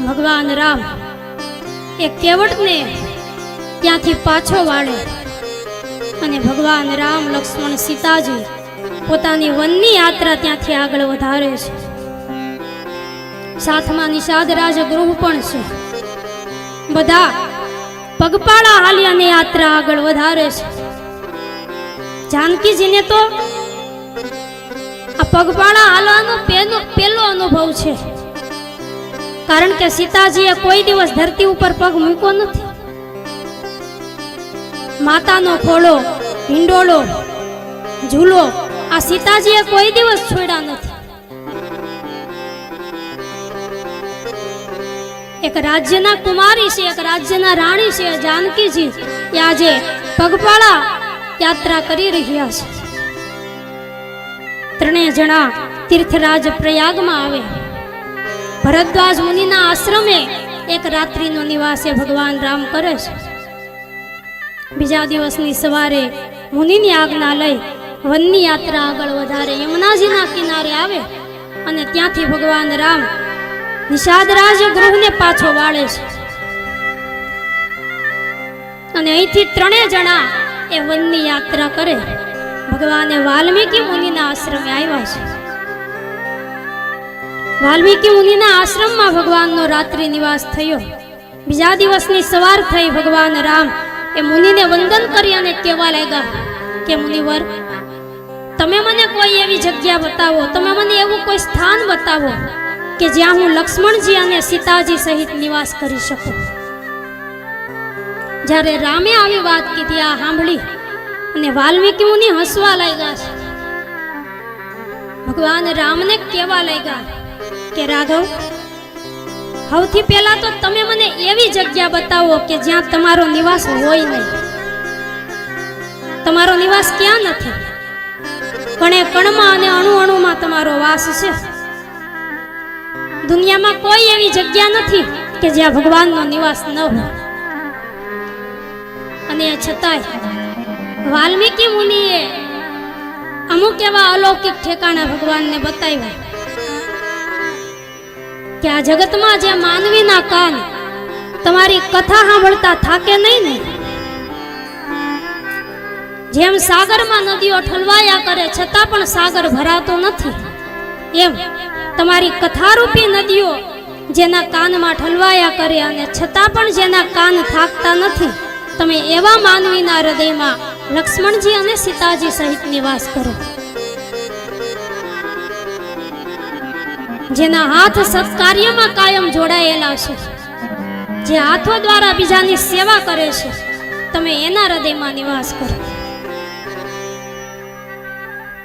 ભગવાન રામ એ કેવટને ત્યાંથી પાછો વાળે અને ભગવાન રામ લક્ષ્મણ સીતાજી પોતાની વનની યાત્રા ત્યાંથી આગળ વધારે છે. સાથમાં નિષાદ રાજગૃહ પણ છે. બધા પગપાળા હાલ્યાની યાત્રા આગળ વધારે છે. જાનકીજીને તો આ પગપાળા હાલવાનો પહેલો અનુભવ છે, કારણ કે સીતાજીએ કોઈ દિવસ ધરતી ઉપર પગ મૂક્યો નથી. માતાનો ખોળો, હિંડોળો, ઝૂલો આ સીતાજીએ કોઈ દિવસ છોડ્યા નથી. એક રાજ્યના કુમારી છે, એક રાજ્યના રાણી છે જાનકીજી, એ આજે પગપાળા યાત્રા કરી રહ્યા છે. ત્રણેય જણા તીર્થરાજ પ્રયાગમાં આવે. ભરદ્વાજ મુનિના આશ્રમે એક રાત્રિનો નિવાસ ભગવાન રામ કરે છે. બીજા દિવસની સવારે મુનિની આજ્ઞા લઈ વનની યાત્રા આગળ વધારે યમુનાજીના કિનારે આવે અને ત્યાંથી ભગવાન રામ નિષાદ રાજગૃહને પાછો વાળે છે. અને અહીંથી ત્રણેય જણા એ વનની યાત્રા કરે. ભગવાને વાલ્મીકી મુનિના આશ્રમે આવ્યા છે. વાલ્મીકી મુનિના આશ્રમમાં ભગવાનનો રાત્રિ નિવાસ થયો. બીજા દિવસની સવાર થઈ ભગવાન રામ એ મુનિને વંદન કરી અને કહેવા લાગ્યા કે મુનિવર, તમે મને કોઈ એવી જગ્યા બતાવો, તમે મને એવું કોઈ સ્થાન બતાવો કે જ્યાં હું લક્ષ્મણજી અને સીતાજી સહિત નિવાસ કરી શકું. જ્યારે રામે આવી વાત કીધી, આ સાંભળી અને વાલ્મીકી મુનિ હસવા લાગ્યા છે. ભગવાન રામને કહેવા લાગ્યા કે રાઘવ, સૌથી પહેલા તો તમે મને એવી જગ્યા બતાવો કે જ્યાં તમારો નિવાસ હોય નહીં. તમારો નિવાસ ક્યાં નથી? કણે કણમાં અને અણુ અણુમાં તમારો વાસ છે. દુનિયામાં કોઈ એવી જગ્યા નથી કે જ્યાં ભગવાનનો નિવાસ ન હોય. અને છતાંય વાલ્મીકી મુનિએ અમુક એવા અલૌકિક ઠેકાણા ભગવાનને બતાવ્યા કે આ જગતમાં જે માનવીના કાન તમારી કથા સાંભળતા થાકે નહીં ને, જેમ સાગરમાં નદીઓ ઠલવાયા કરે છતાં પણ સાગર ભરાતો નથી, એમ તમારી કથારૂપી નદીઓ જેના કાનમાં ઠલવાયા કરે અને છતાં પણ જેના કાન થાકતા નથી, તમે એવા માનવીના હૃદયમાં લક્ષ્મણજી અને સીતાજી સહિત નિવાસ કરો. જેના હાથ સત્કાર્યમાં કાયમ જોડાયેલા છે, જે હાથો દ્વારા બીજાની સેવા કરે છે, તમે એના હૃદયમાં નિવાસ કરો.